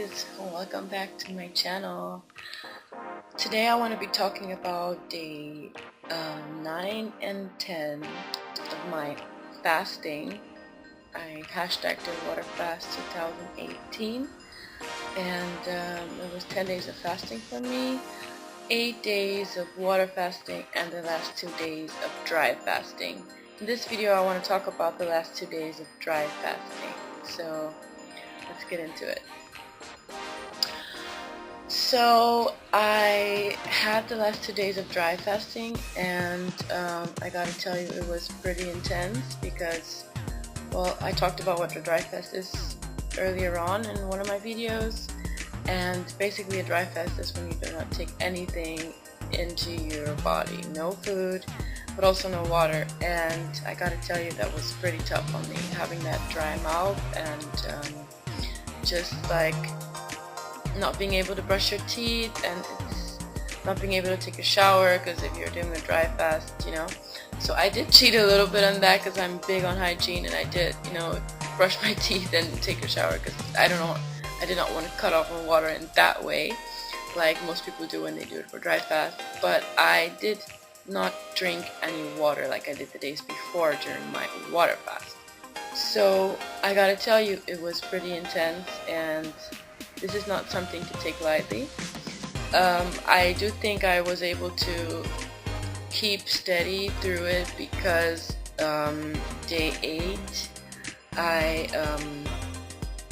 guys, welcome back to my channel. Today I want to be talking about day 9 and 10 of my fasting. I hashtagged it waterfast 2018, and it was 10 days of fasting for me, 8 days of water fasting, and the last 2 days of dry fasting. In this video I want to talk about the last 2 days of dry fasting, so let's get into it. So I had the last 2 days of dry fasting, and I gotta tell you, it was pretty intense because, well, I talked about what a dry fast is earlier on in one of my videos, and basically a dry fast is when you do not take anything into your body, no food, but also no water. And I gotta tell you, that was pretty tough on me, having that dry mouth and just like not being able to brush your teeth, and it's not being able to take a shower, because if you're doing a dry fast, you know. So I did cheat a little bit on that because I'm big on hygiene, and I did, you know, brush my teeth and take a shower, because I did not want to cut off my water in that way like most people do when they do it for dry fast. But I did not drink any water like I did the days before during my water fast. So I gotta tell you, it was pretty intense, and this is not something to take lightly. I do think I was able to keep steady through it because day 8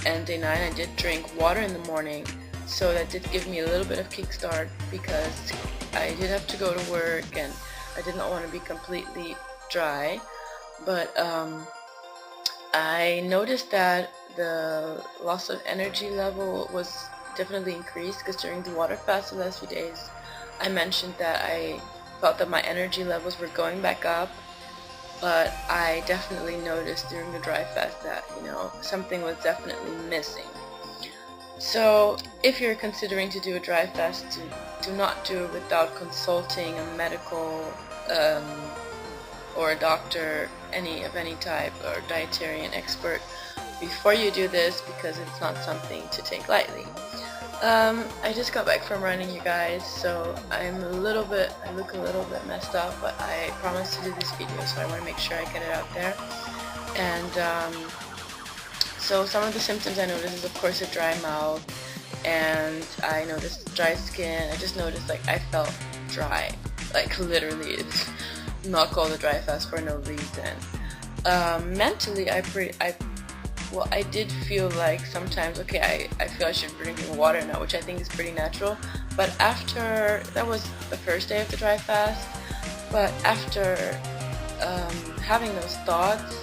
and day 9 I did drink water in the morning, so that did give me a little bit of kickstart, because I did have to go to work and I did not want to be completely dry. But I noticed that the loss of energy level was definitely increased, because during the water fast the last few days I mentioned that I felt that my energy levels were going back up, but I definitely noticed during the dry fast that, you know, something was definitely missing. So if you're considering to do a dry fast, do not do it without consulting a medical or a doctor, any type, or dietarian expert before you do this, because it's not something to take lightly. I just got back from running, you guys, so I look a little bit messed up, but I promised to do this video, so I want to make sure I get it out there. And so some of the symptoms I noticed is, of course, a dry mouth, and I noticed dry skin. I just noticed, like, I felt dry, like literally. It's not called a dry fast for no reason. Mentally, I did feel like sometimes, okay, I feel I should be drinking water now, which I think is pretty natural. But after, that was the first day of the dry fast, but after having those thoughts,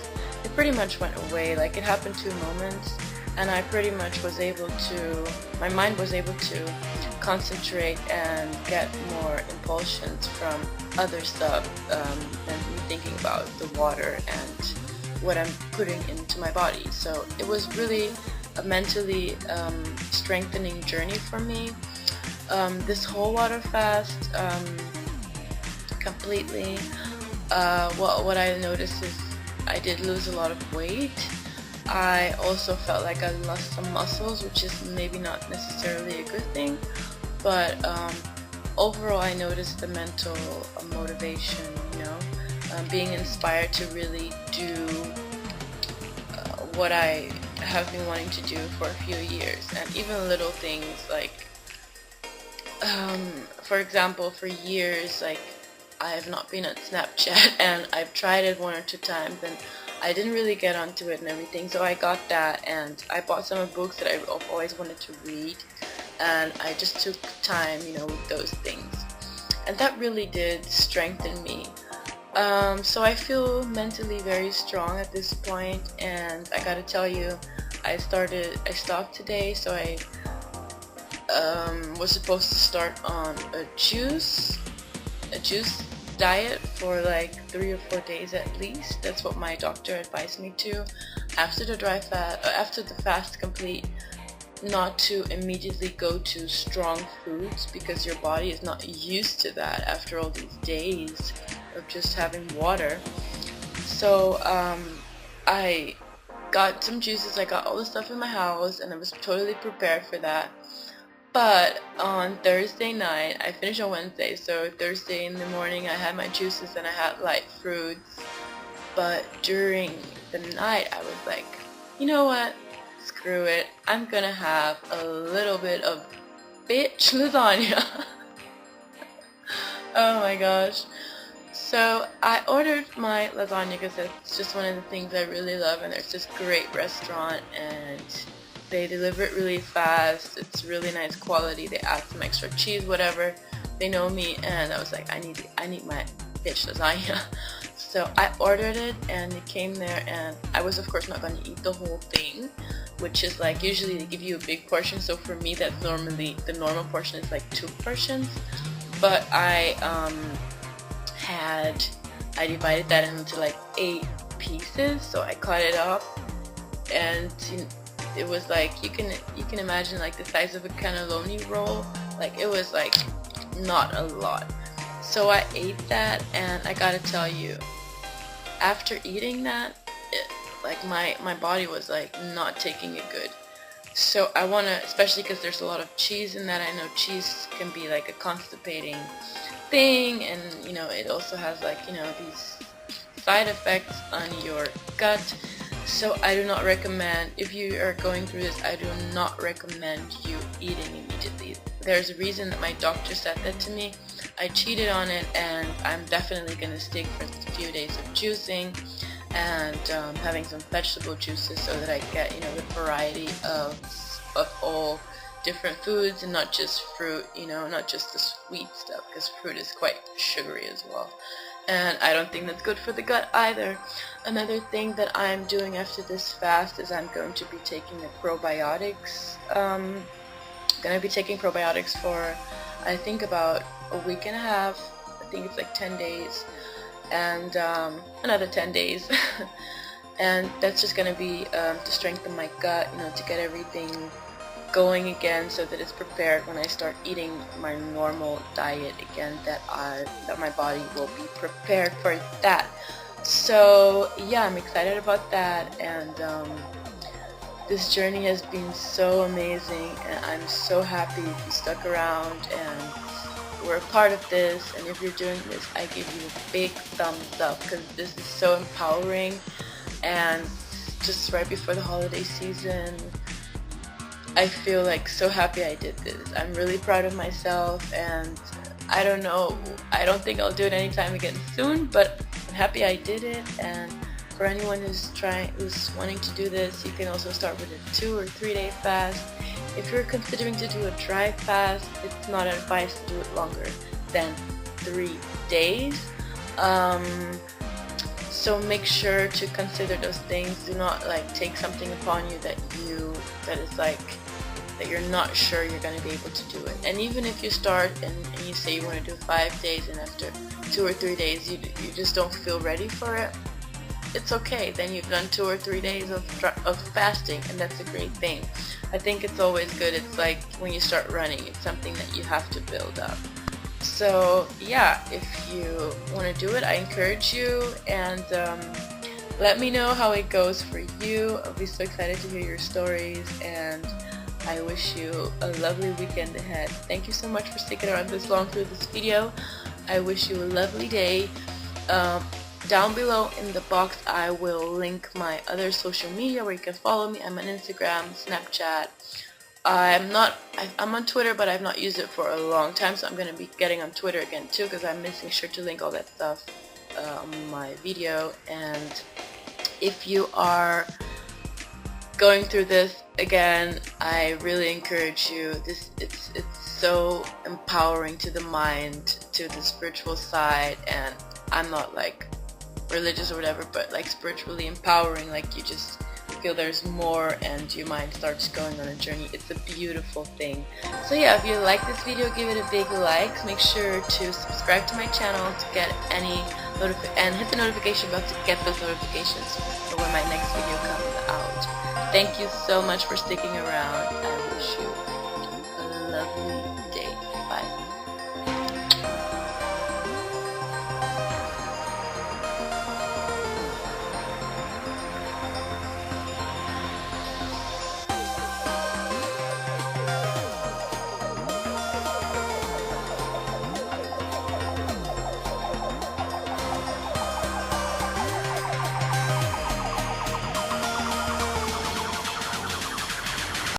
it pretty much went away. Like, it happened 2 moments, and I pretty much was able to, my mind was able to concentrate and get more impulsions from other stuff than me thinking about the water and what I'm putting into my body. So it was really a mentally strengthening journey for me. This whole water fast, completely, what I noticed is I did lose a lot of weight. I also felt like I lost some muscles, which is maybe not necessarily a good thing, but overall I noticed the mental motivation, you know, being inspired to really do what I have been wanting to do for a few years. And even little things like, for example, for years, like, I have not been on Snapchat, and I've tried it 1 or 2 times, and I didn't really get onto it and everything. So I got that, and I bought some of books that I've always wanted to read, and I just took time, you know, with those things, and that really did strengthen me. So I feel mentally very strong at this point, and I gotta tell you, I stopped today. So I was supposed to start on a juice diet for like 3 or 4 days at least. That's what my doctor advised me to after the dry fast, after the fast complete, not to immediately go to strong foods, because your body is not used to that after all these days of just having water. So I got some juices, I got all the stuff in my house, and I was totally prepared for that. But on Thursday night, I finished on Wednesday, so Thursday in the morning I had my juices and I had light fruits. But during the night I was like, you know what, screw it, I'm gonna have a little bit of bitch lasagna. Oh my gosh. So I ordered my lasagna because it's just one of the things I really love, and there's this great restaurant and they deliver it really fast. It's really nice quality. They add some extra cheese, whatever. They know me, and I was like, I need my bitch lasagna. So I ordered it and it came there, and I was of course not going to eat the whole thing, which is like, usually they give you a big portion, so for me that's normally, the normal portion is like 2 portions. But I divided that into like 8 pieces, so I cut it up, and it was like, you can imagine like the size of a cannelloni roll. Like, it was like not a lot. So I ate that, and I gotta tell you, after eating that, like my body was like not taking it good. So I wanna, especially because there's a lot of cheese in that, I know cheese can be like a constipating thing, and you know, it also has like, you know, these side effects on your gut. So I do not recommend, if you are going through this, I do not recommend you eating immediately. There's a reason that my doctor said that to me. I cheated on it, and I'm definitely going to stick for a few days of juicing and having some vegetable juices, so that I get, you know, the variety of all different foods, and not just fruit, you know, not just the sweet stuff, because fruit is quite sugary as well. And I don't think that's good for the gut either. Another thing that I'm doing after this fast is I'm going to be taking the probiotics. Gonna be taking probiotics for, I think, about a week and a half. I think it's like 10 days, and another 10 days. And that's just gonna be to strengthen my gut, you know, to get everything going again, so that it's prepared when I start eating my normal diet again, that my body will be prepared for that. So yeah, I'm excited about that, and this journey has been so amazing, and I'm so happy you stuck around and were a part of this. And if you're doing this, I give you a big thumbs up, because this is so empowering. And just right before the holiday season, I feel like so happy I did this. I'm really proud of myself, and I don't know, I don't think I'll do it anytime again soon, but I'm happy I did it. And for anyone who's wanting to do this, you can also start with a 2 or 3 day fast. If you're considering to do a dry fast, it's not advised to do it longer than 3 days. So make sure to consider those things. Do not like take something upon you that is like, that you're not sure you're going to be able to do it. And even if you start and you say you want to do 5 days, and after 2 or 3 days you just don't feel ready for it, it's okay. Then you've done 2 or 3 days of fasting, and that's a great thing. I think it's always good. It's like when you start running, it's something that you have to build up. So yeah, if you want to do it, I encourage you, and let me know how it goes for you. I'll be so excited to hear your stories, and I wish you a lovely weekend ahead. Thank you so much for sticking around this long through this video. I wish you a lovely day. Down below in the box I will link my other social media where you can follow me. I'm on Instagram, Snapchat. I'm on Twitter, but I've not used it for a long time, so I'm going to be getting on Twitter again too, because I'm making sure to link all that stuff on my video. And if you are going through this again, I really encourage you. It's so empowering to the mind, to the spiritual side, and I'm not like religious or whatever, but like spiritually empowering. Like, you just feel there's more, and your mind starts going on a journey. It's a beautiful thing. So yeah, if you like this video, give it a big like. Make sure to subscribe to my channel to get any and hit the notification bell to get those notifications for when my next video comes out. Thank you so much for sticking around. I wish you a lovely